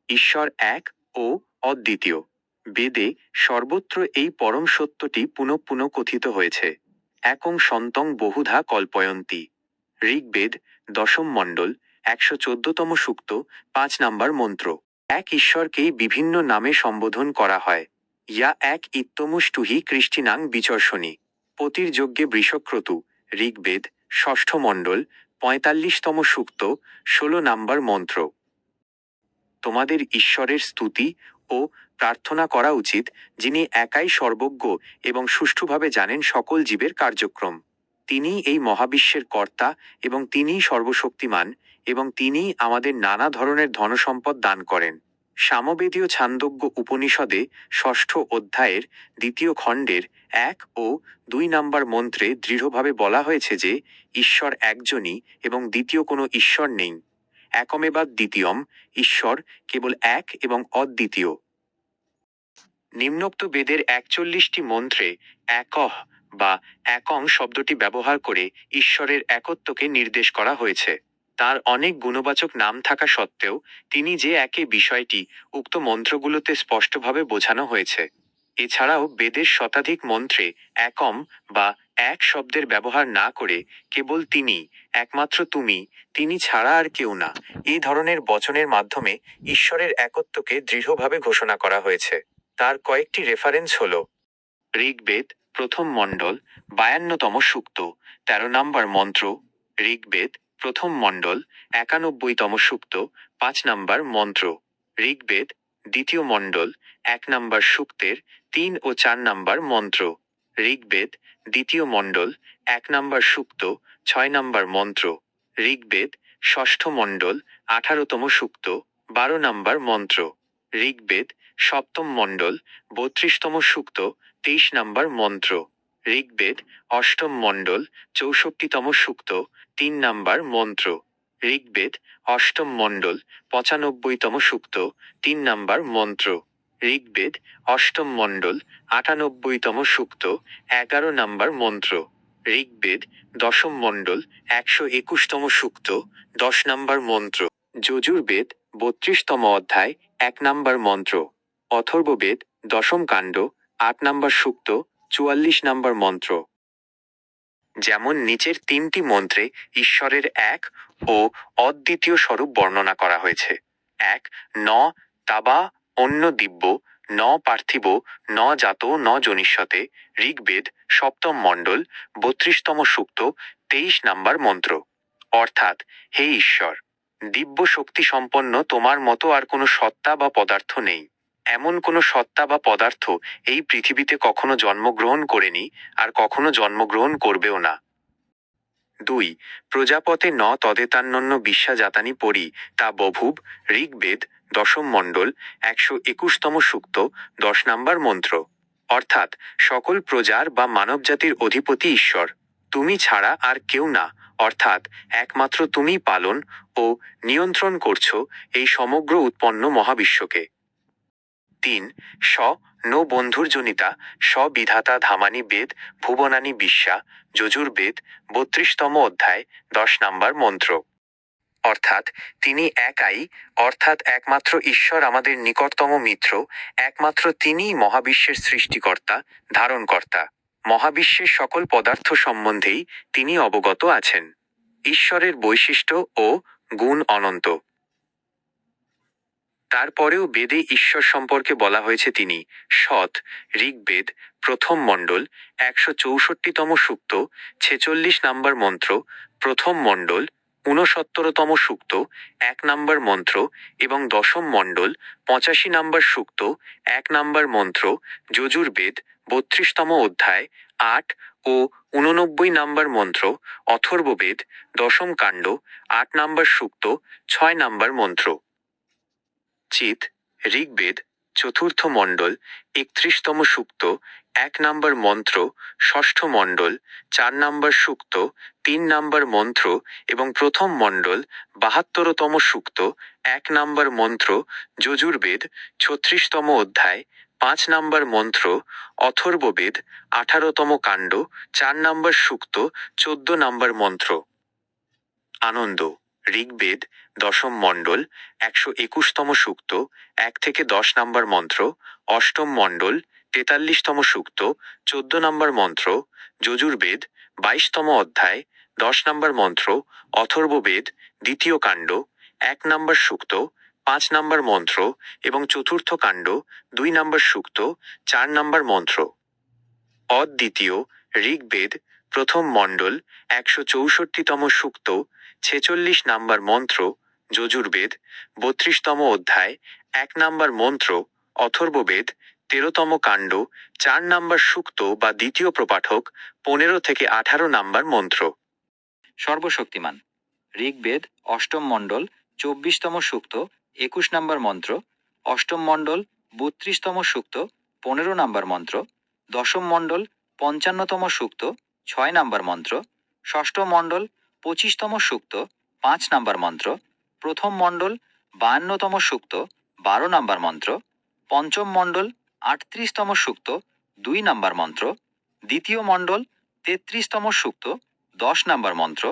ঈশ্বর এক ও অদ্বিতীয়। বেদে সর্বত্র এই পরম সত্যটি পুনঃ পুনঃ কথিত হয়েছে। একং সন্তং বহুধা কল্পয়ন্তি। ঋগ্বেদ ১০ম মণ্ডল ১১৪তম সূক্ত ৫ নম্বর মন্ত্র। এক ঈশ্বরকেই বিভিন্ন নামে সম্বোধন করা হয়। ইয়া এক ইত্যমুষ্টুহি কৃষ্টিনাং বিচর্ষণী। পতির যজ্ঞে বৃষক্রতু। ঋগ্বেদ ৬ষ্ঠ মণ্ডল ৪৫তম সূক্ত ১৬ নম্বর মন্ত্র। তোমাদের ঈশ্বরের স্তুতি ও প্রার্থনা করা উচিত, যিনি একাই সর্বজ্ঞ এবং সুষ্ঠুভাবে জানেন সকল জীবের কার্যক্রম। তিনিই এই মহাবিশ্বের কর্তা এবং তিনিই সর্বশক্তিমান এবং তিনিই আমাদের নানা ধরনের ধনসম্পদ দান করেন। সামবেদীয় ছান্দোগ্য উপনিষদে ৬ষ্ঠ অধ্যায়ের ২য় খণ্ডের ১ ও ২ নম্বর মন্ত্রে দৃঢ়ভাবে বলা হয়েছে যে ঈশ্বর একজনই এবং দ্বিতীয় কোনো ঈশ্বর নেই। একমেবাদ্বিতীয়ম, ঈশ্বর কেবল এক এবং অদ্বিতীয়। নিম্নোক্ত বেদের ৪১টি মন্ত্রে একহ বা একং শব্দটি ব্যবহার করে ঈশ্বরের একত্বকে নির্দেশ করা হয়েছে। তার অনেক গুণবাচক নাম থাকা সত্ত্বেও তিনি যে একে বিষয়টি উক্ত মন্ত্রগুলোতে স্পষ্টভাবে বোঝানো হয়েছে। এছাড়াও বেদের শতাধিক মন্ত্রে একম বা এক শব্দের ব্যবহার না করে কেবল তিনি, একমাত্র তুমি, তিনি ছাড়া আর কেউ না, এই ধরনের বচনের মাধ্যমে ঈশ্বরের একত্বকে দৃঢ়ভাবে ঘোষণা করা হয়েছে। তার কয়েকটি রেফারেন্স হল: ঋগ্বেদ ১ম মণ্ডল ৫২তম সূক্ত ১৩ নম্বর মন্ত্র, ঋগ্বেদ ১ম মণ্ডল ৯১তম সূক্ত ৫ নম্বর মন্ত্র, ঋগ্বেদ ২য় মণ্ডল ১ নম্বর সূক্তের ৩ ও ৪ নম্বর মন্ত্র, ঋগ্বেদ ২য় মণ্ডল ১ নম্বর সূক্ত ৬ নম্বর মন্ত্র, ঋগ্বেদ ৬ষ্ঠ মণ্ডল ১৮তম সূক্ত ১২ নম্বর মন্ত্র, ঋগ্বেদ ৭ম মণ্ডল ৩২তম সূক্ত ২৩ নম্বর মন্ত্র, ঋগ্বেদ ৮ম মণ্ডল ৬৪তম সূক্ত ৩ নম্বর মন্ত্র, ঋগ্বেদ ৮ম মণ্ডল ৯৫তম সূক্ত ৩ নম্বর মন্ত্র, ঋগ্বেদ ৮ম মণ্ডল ৯৮তম সূক্ত ১১ নম্বর মন্ত্র, ঋগ্বেদ ১০ম মণ্ডল ১২১তম সূক্ত ১০ নম্বর মন্ত্র, যজুর্বেদ ৩২তম অধ্যায় ১ নম্বর মন্ত্র, অথর্ববেদ ১০ম কাণ্ড ৮ নম্বর সূক্ত ৪৪ নম্বর মন্ত্র। যেমন নিচের ৩টি মন্ত্রে ঈশ্বরের এক ও অদ্বিতীয় স্বরূপ বর্ণনা করা হয়েছে। ১ ন তাবা অন্য দিব্য ন পার্থিব ন জাত ন জনিষ্যতে। ঋগ্বেদ ৭ম মণ্ডল ৩২তম সূক্ত ২৩ নম্বর মন্ত্র। অর্থাৎ, হে ঈশ্বর, দিব্য শক্তি সম্পন্ন তোমার মতো আর কোনো সত্তা বা পদার্থ নেই। এমন কোনো সত্তা বা পদার্থ এই পৃথিবীতে কখনো জন্মগ্রহণ করেনি আর কখনো জন্মগ্রহণ করবেও না। ২ প্রজাপতে ন তদেতান্যন্য বিশ্বাজাতানি পরি তা বভুব। ঋগ্বেদ ১০ম মণ্ডল ১২১তম সূক্ত ১০ নম্বর মন্ত্র। অর্থাৎ, সকল প্রজার বা মানবজাতির অধিপতি ঈশ্বর। তুমি ছাড়া আর কেউ না, অর্থাৎ একমাত্র তুমিই পালন ও নিয়ন্ত্রণ করছো এই সমগ্র উৎপন্ন মহাবিশ্বকে। ৩ স নো বন্ধুর্জনিতা স বিধাতা ধামানি বেদ ভুবনানি বিশ্বা। যজুর্বেদ ৩২তম অধ্যায় ১০ নম্বর মন্ত্র। অর্থাৎ, তিনি একাই, অর্থাৎ একমাত্র ঈশ্বর আমাদের নিকটতম মিত্র, একমাত্র তিনিই মহাবিশ্বের সৃষ্টিকর্তা, ধারণকর্তা। মহাবিশ্বের সকল পদার্থ সম্বন্ধেই তিনি অবগত আছেন। ঈশ্বরের বৈশিষ্ট্য ও গুণ অনন্ত। তারপরেও বেদে ঈশ্বর সম্পর্কে বলা হয়েছে তিনি সৎ। ঋগ্বেদ ১ম মণ্ডল ১৬৪তম সূক্ত ৪৬ নম্বর মন্ত্র, ১ম মণ্ডল ৬৯তম সূক্ত ১ নম্বর মন্ত্র এবং ১০ম মণ্ডল ৮৫ নম্বর সূক্ত ১ নম্বর মন্ত্র, যজুর্বেদ ৩২তম অধ্যায় ৮ ও ৮৯ নম্বর মন্ত্র, অথর্ববেদ ১০ম কাণ্ড ৮ নম্বর সূক্ত ৬ নম্বর মন্ত্র। চিৎ ঋগ্বেদ ৪র্থ মণ্ডল ৩১তম সূক্ত ১ নম্বর মন্ত্র, ৬ষ্ঠ মণ্ডল ৪ নম্বর সূক্ত ৩ নম্বর মন্ত্র এবং ১ম মণ্ডল ৭২তম সূক্ত ১ নম্বর মন্ত্র, যজুর্বেদ ৩৬তম অধ্যায় ৫ নম্বর মন্ত্র, অথর্ববেদ ১৮তম কাণ্ড ৪ নম্বর সূক্ত ১৪ নম্বর মন্ত্র। আনন্দ ঋগ্বেদ দশম মণ্ডল 121তম সূক্ত 1 থেকে 10 নম্বর মন্ত্র। অষ্টম মণ্ডল 43তম সূক্ত 14 নম্বর মন্ত্র। যজুর্বেদ 22তম অধ্যায় 10 নম্বর মন্ত্র। অথর্ববেদ দ্বিতীয় কাণ্ড 1 নম্বর সূক্ত 5 নম্বর মন্ত্র এবং চতুর্থ কাণ্ড 2 নম্বর সূক্ত 4 নম্বর মন্ত্র। অদ্বিতীয় ঋগ্বেদ প্রথম মণ্ডল 164তম সূক্ত 46 নম্বর মন্ত্র। যজুর্বেদ 32তম অধ্যায় 1 নম্বর মন্ত্র। অথর্ববেদ 13তম কাণ্ড 4 নম্বর সূক্ত বা দ্বিতীয় প্রপাঠক 15 থেকে 18 নম্বর মন্ত্র। সর্বশক্তিমান ঋগ্বেদ অষ্টম মণ্ডল 24তম সূক্ত 21 নম্বর মন্ত্র। অষ্টম মণ্ডল 32তম সূক্ত 15 নম্বর মন্ত্র। দশম মণ্ডল 55তম সূক্ত 6 নম্বর মন্ত্র। ষষ্ঠ মণ্ডল 25তম সূক্ত 5 নম্বর মন্ত্র। প্রথম মণ্ডল 52তম সূক্ত 12 নম্বর মন্ত্র। পঞ্চম মণ্ডল 38তম সূক্ত 2 নম্বর মন্ত্র। দ্বিতীয় মণ্ডল 33তম সূক্ত 10 নম্বর মন্ত্র।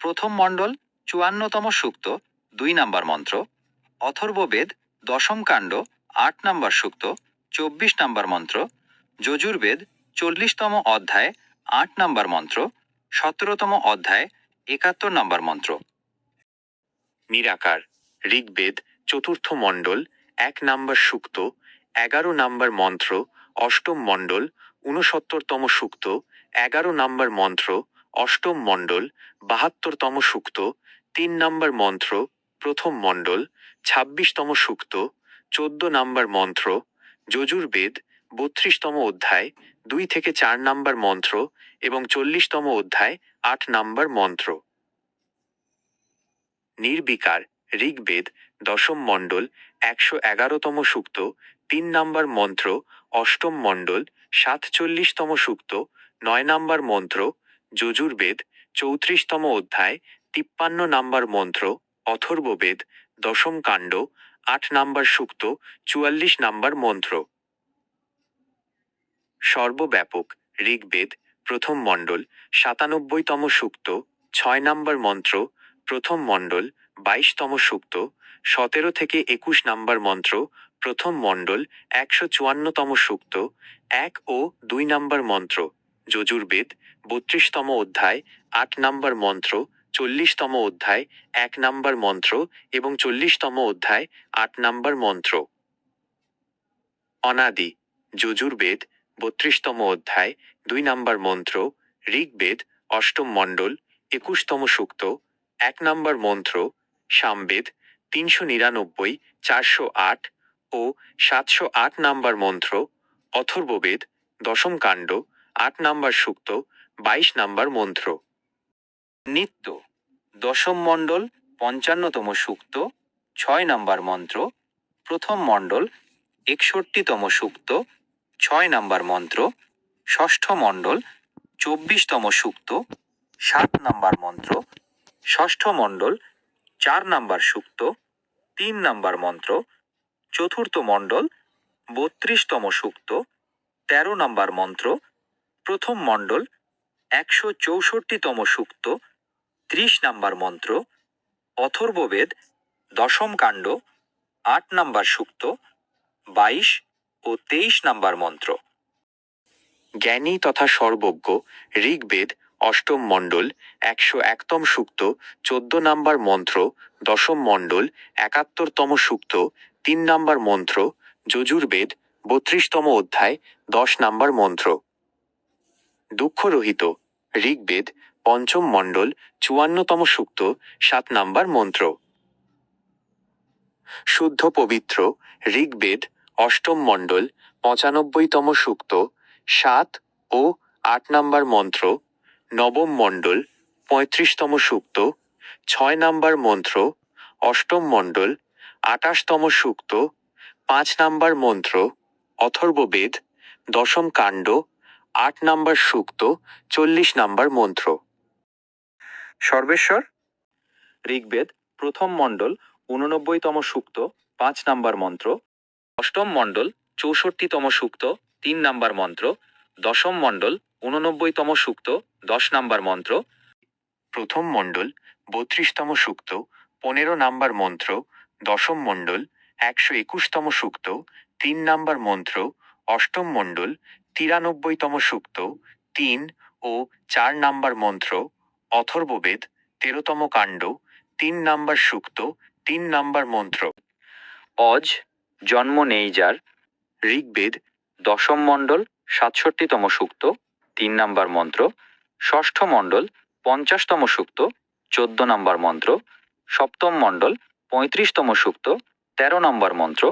প্রথম মণ্ডল 54তম সূক্ত 2 নম্বর মন্ত্র। অথর্ববেদ দশম কাণ্ড 8 নম্বর সূক্ত 24 নম্বর মন্ত্র। যজুর্বেদ 40তম অধ্যায় 8 নম্বর মন্ত্র। 17তম অধ্যায় 71 নম্বর মন্ত্র। নিরাকার ঋগ্বেদ চতুর্থ মণ্ডল 1 নম্বর সূক্ত 11 নম্বর মন্ত্র। অষ্টম মণ্ডল 69তম সূক্ত 11 নম্বর মন্ত্র। অষ্টম মণ্ডল 72তম সূক্ত 3 নম্বর মন্ত্র। প্রথম মণ্ডল 26তম সূক্ত 14 নম্বর মন্ত্র। যজুর্বেদ 32তম অধ্যায় 2 থেকে 4 নম্বর মন্ত্র এবং 40তম অধ্যায় 8 নম্বর মন্ত্র। নির্বিকার ঋগ্বেদ দশম মণ্ডল 111তম সূক্ত 3 নম্বর মন্ত্র। অষ্টম মণ্ডল 47তম সূক্ত 9 নম্বর মন্ত্র। যজুর্বেদ 34তম অধ্যায় 53 নম্বর মন্ত্র। অথর্ববেদ দশম কাণ্ড 8 নম্বর সূক্ত 44 নম্বর মন্ত্র। সর্বব্যাপক ঋগ্বেদ প্রথম মণ্ডল 97তম সূক্ত 6 নম্বর মন্ত্র। প্রথম মণ্ডল 22তম সূক্ত 17 থেকে 21 নম্বর মন্ত্র। প্রথম মণ্ডল 154তম সূক্ত 1 ও 2 নম্বর মন্ত্র। যজুর্বেদ 32তম অধ্যায় 8 নম্বর মন্ত্র। 40তম অধ্যায় 1 নম্বর মন্ত্র এবং 40তম অধ্যায় 8 নম্বর মন্ত্র। অনাদি যজুর্বেদ 32তম অধ্যায় 2 নম্বর মন্ত্র। ঋগ্বেদ অষ্টম মণ্ডল 21তম সূক্ত 1 নম্বর মন্ত্র। সামবেদ 399, 408 ও 708 নম্বর মন্ত্র। অথর্ববেদ দশম কাণ্ড 8 নম্বর সূক্ত 22 নম্বর মন্ত্র। নিত্য দশম মণ্ডল 55তম সূক্ত 6 নম্বর মন্ত্র। প্রথম মণ্ডল 61তম সূক্ত 6 নম্বর মন্ত্র। ষষ্ঠ মণ্ডল 24তম সূক্ত 7 নম্বর মন্ত্র। ষষ্ঠ মণ্ডল 4 নম্বর সূক্ত 3 নম্বর মন্ত্র। চতুর্থ মণ্ডল 32তম সূক্ত 13 নম্বর মন্ত্র। প্রথম মণ্ডল 164তম সূক্ত 30 নম্বর মন্ত্র। অথর্ববেদ দশম কাণ্ড 8 নম্বর সূক্ত 22 ও 23 নম্বর মন্ত্র। জ্ঞানী তথা সর্বজ্ঞ ঋগ্বেদ অষ্টম মণ্ডল 101তম সূক্ত 14 নম্বর মন্ত্র। দশম মণ্ডল 71তম সূক্ত 3 নম্বর মন্ত্র। যজুর্বেদ 32তম অধ্যায় 10 নম্বর মন্ত্র। দুঃখরহিত ঋগ্বেদ পঞ্চম মণ্ডল 54তম সূক্ত 7 নম্বর মন্ত্র। শুদ্ধ পবিত্র ঋগ্বেদ অষ্টম মণ্ডল 95তম সূক্ত 7 ও 8 নম্বর মন্ত্র। নবম মণ্ডল 35তম সূক্ত 6 নম্বর মন্ত্র। অষ্টম মণ্ডল 28তম সূক্ত 5 নম্বর মন্ত্র। অথর্ববেদ দশম কাণ্ড 8 নম্বর সূক্ত 40 নম্বর মন্ত্র। সর্বেশ্বর ঋগ্বেদ প্রথম মণ্ডল 89তম সূক্ত 5 নম্বর মন্ত্র। অষ্টম মণ্ডল 64তম সূক্ত 3 নম্বর মন্ত্র। দশম মণ্ডল 89তম সূক্ত 10 নম্বর মন্ত্র। প্রথম মণ্ডল 32তম সূক্ত 15 নাম্বার মন্ত্র, দশম মণ্ডল, 121তম সূক্ত, 3 নাম্বার মন্ত্র, অষ্টম মণ্ডল, 93তম সূক্ত, 3 ও 4 নাম্বার মন্ত্র, অথর্ববেদ, 13তম কাণ্ড, 3 নাম্বার সূক্ত, 3 নাম্বার মন্ত্র। অজ, জন্ম নেই যার, ঋগ্বেদ, দশম মণ্ডল, 67তম সূক্ত, 3 নাম্বার মন্ত্র, ষষ্ঠ মণ্ডল, 50তম সূক্ত, 14 নাম্বার মন্ত্র, সপ্তম মণ্ডল, 35তম সূক্ত, 13 নম্বর মন্ত্র,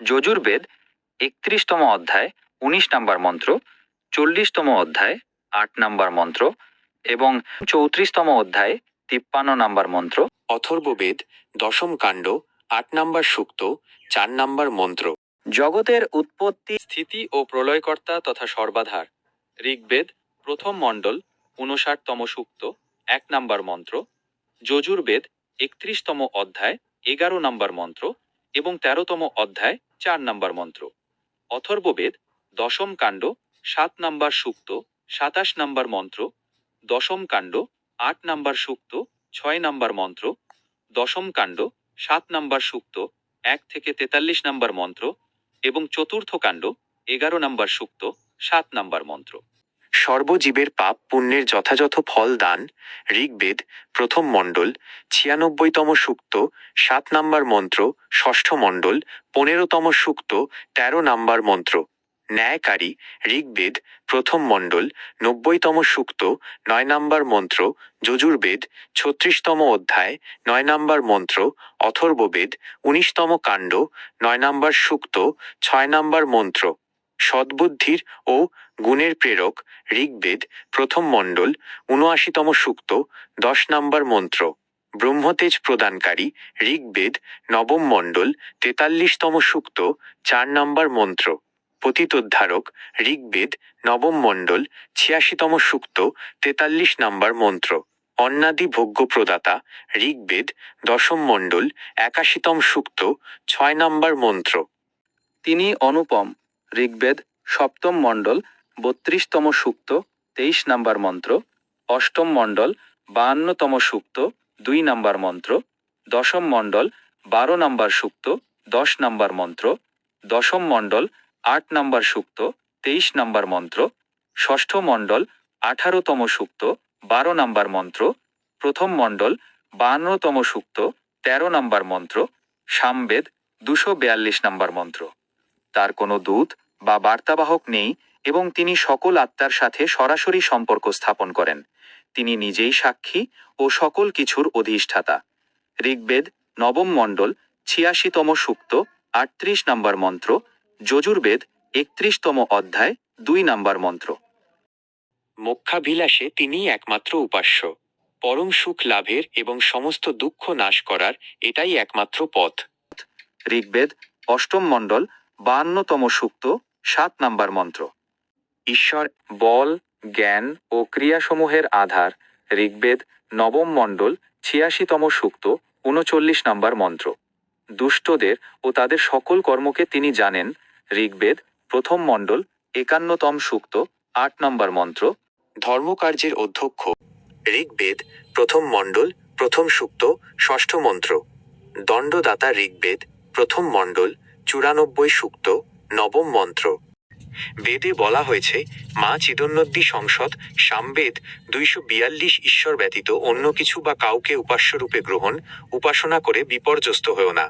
যজুর্বেদ, 31তম অধ্যায়, 19 নাম্বার মন্ত্র, 40তম অধ্যায়, 8 নাম্বার মন্ত্র এবং 34তম অধ্যায়, 53 নাম্বার মন্ত্র। অথর্ববেদ, দশম কাণ্ড, 8 নাম্বার সূক্ত, 4 নাম্বার মন্ত্র। জগতের উৎপত্তি, স্থিতি ও প্রলয়কর্তা তথা সর্বাধার। ঋগ্বেদ, প্রথম মণ্ডল, 59তম সূক্ত, 1 নাম্বার মন্ত্র, যজুর্বেদ, 31তম অধ্যায়, 11 নাম্বার মন্ত্র এবং 13তম অধ্যায়, 4 নাম্বার মন্ত্র। অথর্ববেদ, দশম কাণ্ড, 7 নাম্বার সূক্ত, 27 নাম্বার মন্ত্র, দশম কাণ্ড, 8 নাম্বার সূক্ত, 6 নাম্বার মন্ত্র, দশম কাণ্ড, 7 নাম্বার সূক্ত, 1 থেকে 43 নাম্বার মন্ত্র এবং চতুর্থ কাণ্ড, 11 নাম্বার সূক্ত, 7 নাম্বার মন্ত্র। সর্বজীবের পাপ পুণ্যের যথাযথ ফল দান। ঋগ্বেদ, প্রথম মণ্ডল, 96তম সূক্ত, 7 নাম্বার মন্ত্র, ষষ্ঠ মণ্ডল, 15তম সূক্ত, 13 নাম্বার মন্ত্র। ন্যায়কারী। ঋগ্বেদ, প্রথম মণ্ডল, 90তম সূক্ত, 9 নাম্বার মন্ত্র, যজুর্বেদ, 36তম অধ্যায়, 9 নাম্বার মন্ত্র, অথর্ববেদ, 19তম কাণ্ড, 9 নাম্বার সূক্ত, 6 নাম্বার মন্ত্র। সদ্বুদ্ধির ও গুণের প্রেরক। ঋগ্বেদ, প্রথম মণ্ডল, 79তম সূক্ত, 10 নাম্বার মন্ত্র। ব্রহ্মতেজ প্রদানকারী। ঋগ্বেদ, নবম মণ্ডল, 43তম সূক্ত, 4 নাম্বার মন্ত্র। পতিতোদ্ধারক। ঋগ্বেদ, নবম মণ্ডল, 86তম সূক্ত, 43 নাম্বার মন্ত্র। অন্নাদি ভোগ্য প্রদাতা। ঋগ্বেদ, দশম মণ্ডল, 81তম সূক্ত, 6 নাম্বার মন্ত্র। তিনি অনুপম। ঋগ্বেদ, সপ্তম মণ্ডল, 32তম সূক্ত, 23 নাম্বার মন্ত্র, অষ্টম মণ্ডল, 52তম সূক্ত, 2 নাম্বার মন্ত্র, দশম মণ্ডল, 12 নাম্বার সূক্ত, 10 নাম্বার মন্ত্র, দশম মণ্ডল, 8 নাম্বার সূক্ত, 23 নাম্বার মন্ত্র, ষষ্ঠ মণ্ডল, 18তম সূক্ত, 12 নাম্বার মন্ত্র, প্রথম মণ্ডল, 52তম সূক্ত, 13 নাম্বার মন্ত্র, সামবেদ, 242 নাম্বার মন্ত্র। তার কোনো দূত বা বার্তাবাহক নেই এবং তিনি সকল আত্মার সাথে সরাসরি সম্পর্ক স্থাপন করেন। তিনি নিজেই সাক্ষী ও সকল কিছুর অধিষ্ঠাতা। ঋগ্বেদ, নবম মণ্ডল, 86তম সূক্ত, 38 নাম্বার মন্ত্র, যজুর্বেদ, 31তম অধ্যায়, 2 নাম্বার মন্ত্র। মোক্ষাভিলাষে তিনিই একমাত্র উপাস্য। পরম সুখ লাভের এবং সমস্ত দুঃখ নাশ করার এটাই একমাত্র পথ। ঋগ্বেদ, অষ্টম মণ্ডল, 52তম সূক্ত, 7 নাম্বার মন্ত্র। ঈশ্বর বল, জ্ঞান ও ক্রিয়াসমূহের আধার। ঋগ্বেদ, নবম মণ্ডল, 86তম সূক্ত, 39 নাম্বার মন্ত্র। দুষ্টদের ও তাদের সকল কর্মকে তিনি জানেন। ঋগ্বেদ, প্রথম মণ্ডল, 51তম সূক্ত, 8 নাম্বার মন্ত্র। ধর্মকার্যের অধ্যক্ষ। ঋগ্বেদ, প্রথম মণ্ডল, প্রথম সূক্ত, ষষ্ঠ মন্ত্র। দণ্ডদাতা। ঋগ্বেদ, প্রথম মণ্ডল, 94 সূক্ত, নবম মন্ত্র। বেদে বলা হয়েছে, মা চিদোন্নতি সংসদ। সামবেদ, 242 ঈশ্বর ব্যতীত অন্য কিছু বা কাউকে উপাস্যরূপে গ্রহণ, উপাসনা করে বিপর্যস্ত হয়েও না।